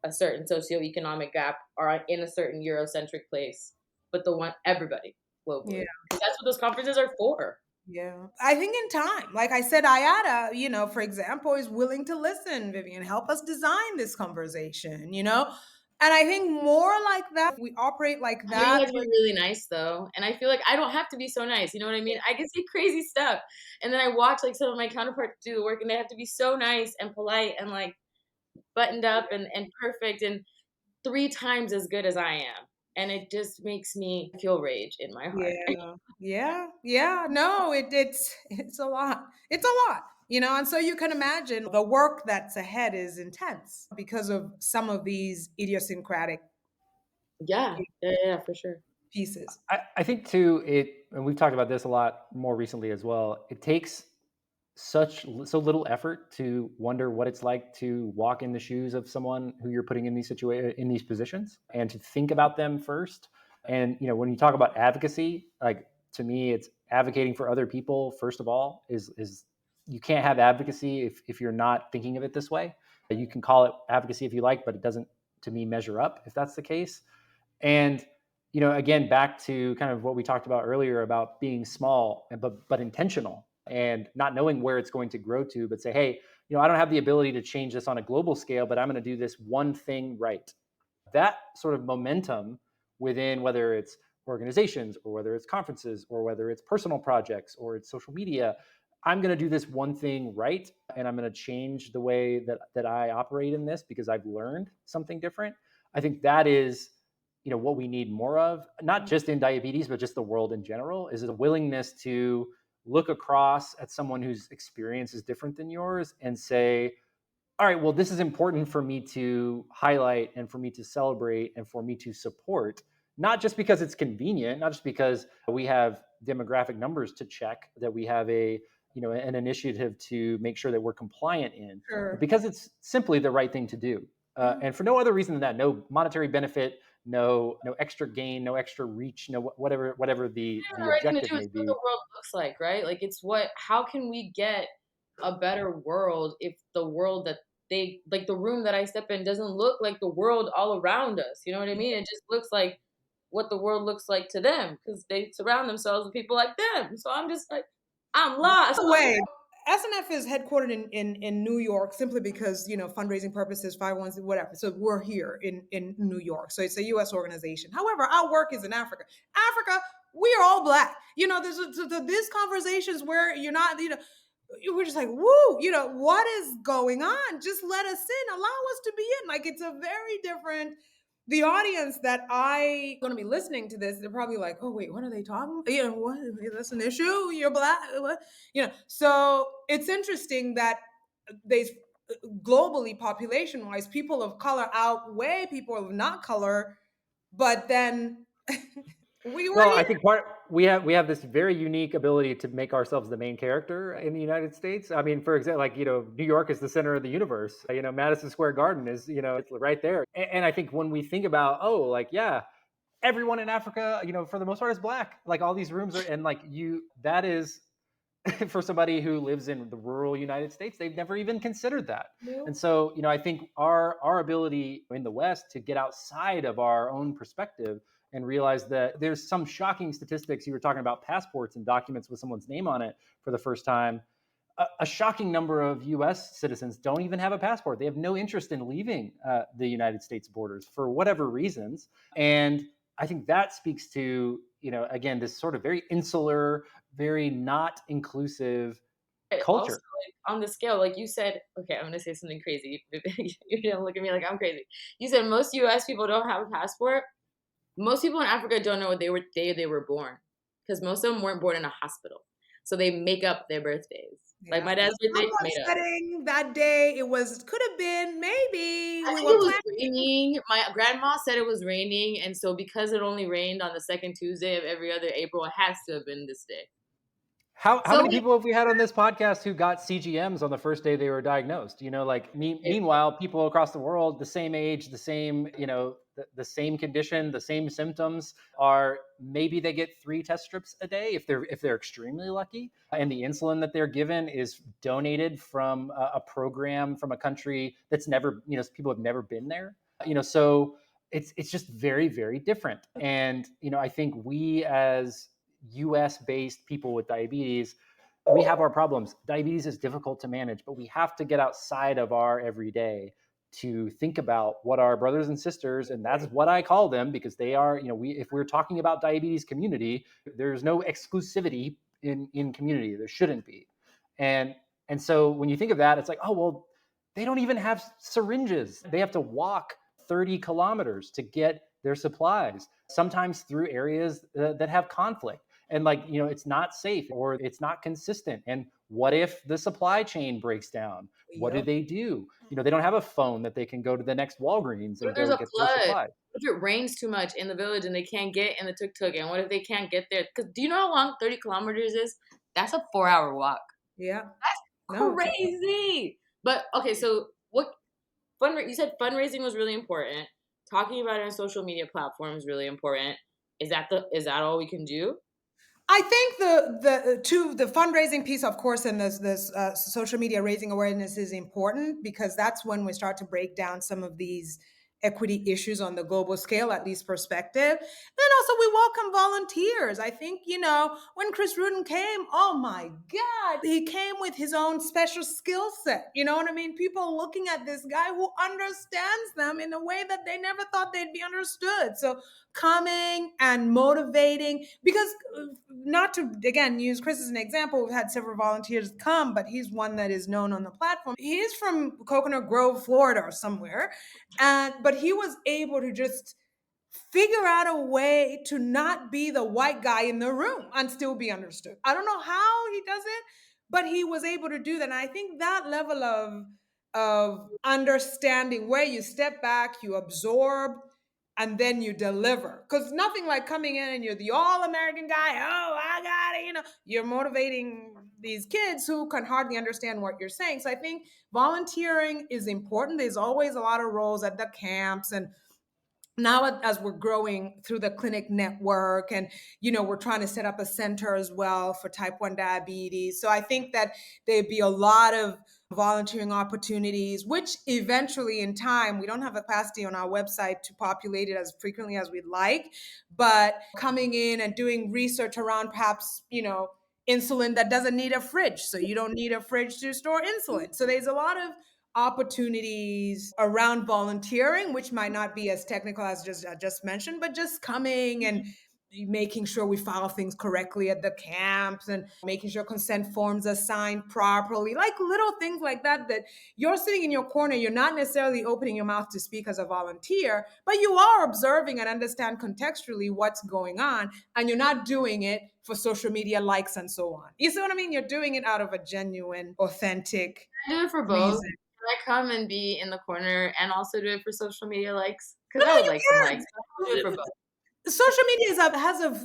a certain socioeconomic gap or in a certain Eurocentric place, but everybody globally. Because that's what those conferences are for. Yeah. I think in time, like I said, IATA, for example, is willing to listen, Vivian, help us design this conversation, And I think more like that, we operate like that. You have to be really nice though. And I feel like I don't have to be so nice. You know what I mean? I can say crazy stuff. And then I watch like some of my counterparts do the work and they have to be so nice and polite and like buttoned up and perfect and 3 times as good as I am. And it just makes me feel rage in my heart. Yeah. No, it's a lot. It's a lot. And so you can imagine the work that's ahead is intense because of some of these idiosyncratic Yeah, for sure. pieces. I think too, and we've talked about this a lot more recently as well, it takes so little effort to wonder what it's like to walk in the shoes of someone who you're putting in these positions, and to think about them first. And when you talk about advocacy, like to me, it's advocating for other people first of all. Is you can't have advocacy if you're not thinking of it this way. You can call it advocacy if you like, but it doesn't, to me, measure up if that's the case. And again, back to kind of what we talked about earlier about being small but intentional, and not knowing where it's going to grow to, but say, hey, I don't have the ability to change this on a global scale, but I'm going to do this one thing right. That sort of momentum within, whether it's organizations or whether it's conferences or whether it's personal projects or it's social media, I'm going to do this one thing right, and I'm going to change the way that I operate in this because I've learned something different. I think that is what we need more of, not just in diabetes, but just the world in general, is a willingness to look across at someone whose experience is different than yours and say, all right, well, this is important for me to highlight and for me to celebrate and for me to support, not just because it's convenient, not just because we have demographic numbers to check, that we have an initiative to make sure that we're compliant in, but because it's simply the right thing to do. And for no other reason than that, no monetary benefit, no extra gain, no extra reach, no whatever the The right thing to objective do is may what be. the world looks like, right? Like it's how can we get a better world if the world that they like the room that I step in doesn't look like the world all around us. You know what I mean? It just looks like what the world looks like to them because they surround themselves with people like them. So I'm just like, I'm lost. Way. SNF is headquartered in New York simply because, fundraising purposes, 501c, whatever. So we're here in New York. So it's a U.S. organization. However, our work is in Africa. Africa, we are all Black. These conversations where you're not, we're just like, woo, what is going on? Just let us in, allow us to be in. Like, it's a very different, the audience that I going to be listening to this, they're probably like, oh wait, what are they talking about? What, that's an issue? You're Black? What? So it's interesting that they globally, population wise, people of color outweigh people of not color, but then we were Well, I here. think we have this very unique ability to make ourselves the main character in the United States. I mean, for example, like New York is the center of the universe. Madison Square Garden is it's right there. And I think when we think about everyone in Africa, for the most part is Black. Like all these rooms are, and like that is for somebody who lives in the rural United States, they've never even considered that. And so, I think our ability in the West to get outside of our own perspective and realize that there's some shocking statistics. You were talking about passports and documents with someone's name on it for the first time. A shocking number of U.S. citizens don't even have a passport. They have no interest in leaving the United States borders for whatever reasons. And I think that speaks to, again, this sort of very insular, very not inclusive culture. Also, like, on the scale, like you said, okay, I'm gonna say something crazy. You're gonna look at me like I'm crazy. You said most U.S. people don't have a passport. Most people in Africa don't know what they were born because most of them weren't born in a hospital, so they make up their birthdays. Like my dad's birthday is made up. Setting that day, could have been maybe I we think were it was planning. raining. My grandma said it was raining, and so because it only rained on the second Tuesday of every other April, it has to have been this day. How So many people have we had on this podcast who got CGMs on the first day they were diagnosed? Meanwhile, people across the world, the same age, the same, the same condition, the same symptoms are maybe they get 3 test strips a day if they're extremely lucky, and the insulin that they're given is donated from a program from a country that's never, people have never been there. So it's just very, very different. And I think we as US based people with diabetes, we have our problems. Diabetes is difficult to manage, but we have to get outside of our everyday to think about what our brothers and sisters, and that's what I call them because they are, if we're talking about diabetes community, there's no exclusivity in community. There shouldn't be. And so when you think of that, it's like, oh, well, they don't even have syringes. They have to walk 30 kilometers to get their supplies, sometimes through areas that have conflict. And it's not safe or it's not consistent. And what if the supply chain breaks down? What do they do? They don't have a phone that they can go to the next Walgreens what and if there's go a get their flood? supplies. What if it rains too much in the village and they can't get in the tuk-tuk? And what if they can't get there? Because do you know how long 30 kilometers is? That's a 4-hour walk. Yeah. Crazy. But okay, so you said fundraising was really important. Talking about it on social media platforms really important. Is that all we can do? I think the fundraising piece, of course, and this social media raising awareness is important because that's when we start to break down some of these equity issues on the global scale, at least perspective. Then also we welcome volunteers. I think, when Chris Rudin came, oh my God, he came with his own special skill set. You know what I mean? People looking at this guy who understands them in a way that they never thought they'd be understood. So coming and motivating, because not to, again, use Chris as an example, we've had several volunteers come, but he's one that is known on the platform. He's from Coconut Grove, Florida or somewhere. But he was able to just figure out a way to not be the white guy in the room and still be understood. I don't know how he does it, but he was able to do that. And I think that level of understanding where you step back, you absorb, and then you deliver. Because nothing like coming in and you're the all-American guy. Oh, I got it. You're motivating these kids who can hardly understand what you're saying. So I think volunteering is important. There's always a lot of roles at the camps and now as we're growing through the clinic network, and we're trying to set up a center as well for type 1 diabetes. So I think that there'd be a lot of volunteering opportunities, which eventually in time, we don't have a capacity on our website to populate it as frequently as we'd like, but coming in and doing research around perhaps insulin that doesn't need a fridge, so you don't need a fridge to store insulin. So there's a lot of opportunities around volunteering, which might not be as technical as I just mentioned, but just coming and making sure we file things correctly at the camps, and making sure consent forms are signed properly, like little things like that, that you're sitting in your corner, you're not necessarily opening your mouth to speak as a volunteer, but you are observing and understand contextually what's going on, and you're not doing it for social media likes and so on. You see what I mean? You're doing it out of a genuine, authentic I do it for both. reason. Can I come and be in the corner and also do it for social media likes? Because No, I would you like some can. likes. I'll do it for both. Social media has a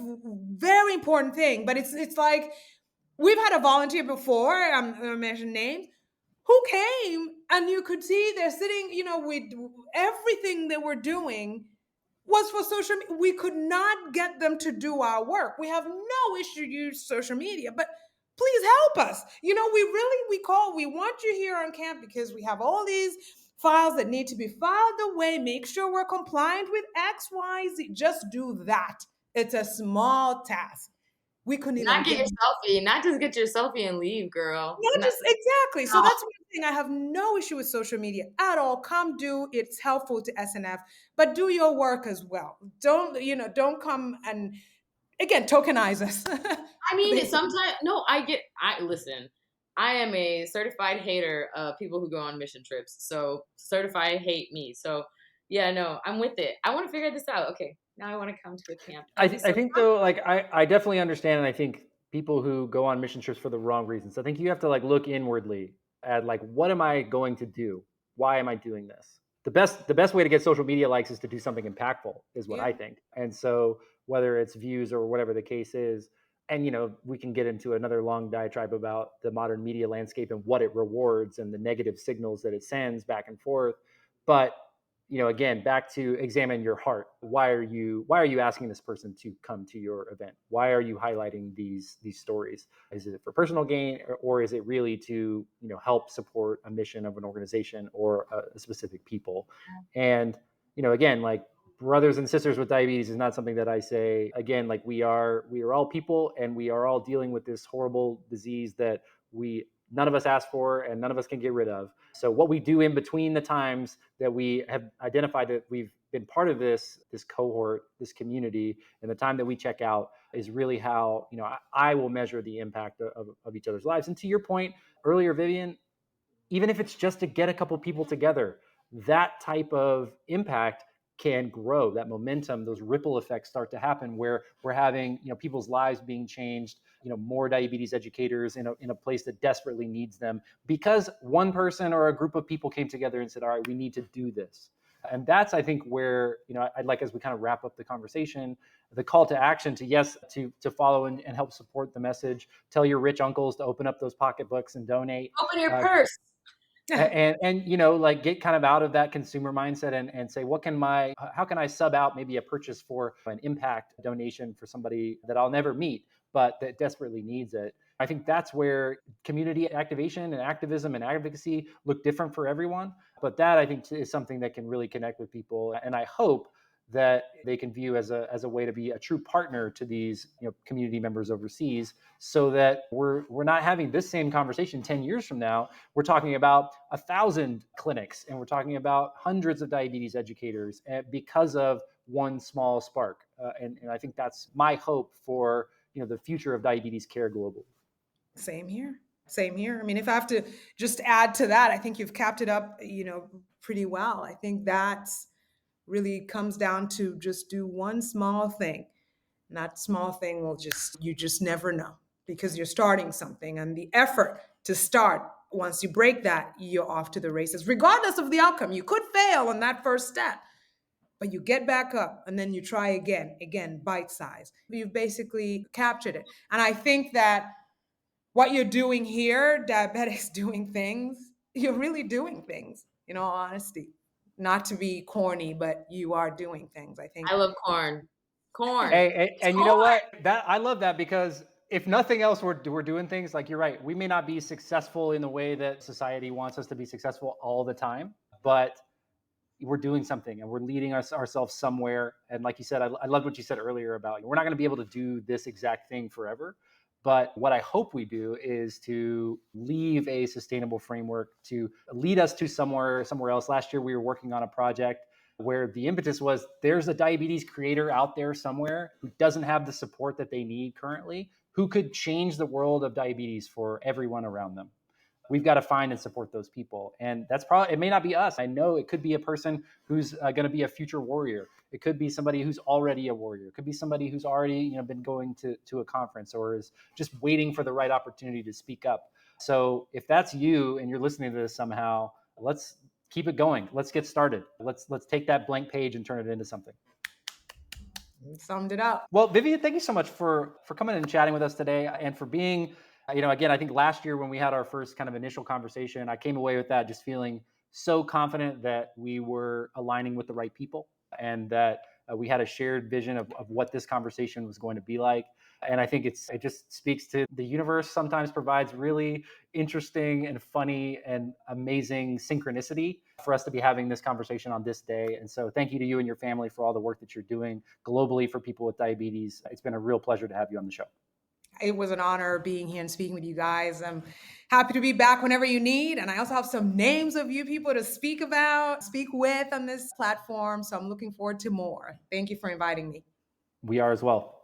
very important thing, but it's like we've had a volunteer before. I'm gonna mention names, who came, and you could see they're sitting. With everything they were doing was for social media. We could not get them to do our work. We have no issue to use social media, but please help us. We want you here on camp because we have all these files that need to be filed away. Make sure we're compliant with X, Y, Z. Just do that. It's a small task. We couldn't even Not get get your selfie. Not just get your selfie and leave, girl. not Not, just exactly. So no. that's one thing. I have no issue with social media at all. Come do, it's helpful to SNF, but do your work as well. Don't come and again tokenize us. I mean, Basically. sometimes no. I listen. I am a certified hater of people who go on mission trips. So certified hate me. So yeah, no, I'm with it. I want to figure this out. Okay, now I want to come to a camp. I, That'd be I so think fun. though, like I definitely understand, and I think people who go on mission trips for the wrong reasons. I think you have to like look inwardly at like what am I going to do? Why am I doing this? The best way to get social media likes is to do something impactful, is what Yeah. I think. And so whether it's views or whatever the case is, and we can get into another long diatribe about the modern media landscape and what it rewards and the negative signals that it sends back and forth. But again, back to examine your heart. Why are you asking this person to come to your event? Why are you highlighting these stories? Is it for personal gain, or is it really to help support a mission of an organization or a specific people? And again, like brothers and sisters with diabetes is not something that I say. Again, like we are all people, and we are all dealing with this horrible disease that we none of us asked for and none of us can get rid of. So what we do in between the times that we have identified that we've been part of this cohort, this community, and the time that we check out is really how I will measure the impact of each other's lives. And to your point earlier, Vivian, even if it's just to get a couple people together, that type of impact can grow. That momentum, those ripple effects start to happen where we're having people's lives being changed, more diabetes educators in a place that desperately needs them because one person or a group of people came together and said, all right, we need to do this. And that's, I think, where I'd like, as we kind of wrap up the conversation, the call to action to follow and help support the message. Tell your rich uncles to open up those pocketbooks and donate. Open your purse. And like get kind of out of that consumer mindset and say, how can I sub out maybe a purchase for an impact donation for somebody that I'll never meet but that desperately needs it. I think that's where community activation and activism and advocacy look different for everyone, but that I think is something that can really connect with people, and I hope that they can view as a way to be a true partner to these community members overseas, so that we're not having this same conversation 10 years from now. We're talking about 1,000 clinics, and we're talking about hundreds of diabetes educators because of one small spark. And I think that's my hope for the future of diabetes care globally. Same here. Same here. I mean, if I have to just add to that, I think you've capped it up, pretty well. I think that's really comes down to just do one small thing. And that small thing you just never know, because you're starting something, and the effort to start, once you break that, you're off to the races, regardless of the outcome. You could fail on that first step, but you get back up and then you try again, bite size. You've basically captured it. And I think that what you're doing here, diabetics doing things, you're really doing things, in all honesty. Not to be corny, but you are doing things. I think I love corn. Corn. Hey, It's and you know corn. what? That I love that, because if nothing else, we're doing things like, you're right. We may not be successful in the way that society wants us to be successful all the time, but we're doing something and we're leading ourselves somewhere. And like you said, I love what you said earlier about, we're not going to be able to do this exact thing forever. But what I hope we do is to leave a sustainable framework to lead us to somewhere else. Last year, we were working on a project where the impetus was, there's a diabetes creator out there somewhere who doesn't have the support that they need currently, who could change the world of diabetes for everyone around them. We've got to find and support those people. And that's probably, it may not be us. I know it could be a person who's going to be a future warrior. It could be somebody who's already a warrior. It could be somebody who's already, been going to a conference or is just waiting for the right opportunity to speak up. So if that's you and you're listening to this somehow, let's keep it going. Let's get started. Let's take that blank page and turn it into something. you summed it up. Well, Vivian, thank you so much for coming and chatting with us today, and for being, again, I think last year when we had our first kind of initial conversation, I came away with that just feeling so confident that we were aligning with the right people, and that we had a shared vision of what this conversation was going to be like. And I think it just speaks to the universe sometimes provides really interesting and funny and amazing synchronicity for us to be having this conversation on this day. And so thank you to you and your family for all the work that you're doing globally for people with diabetes. It's been a real pleasure to have you on the show. It was an honor being here and speaking with you guys. I'm happy to be back whenever you need. And I also have some names of you people to speak with on this platform. So I'm looking forward to more. Thank you for inviting me. We are as well.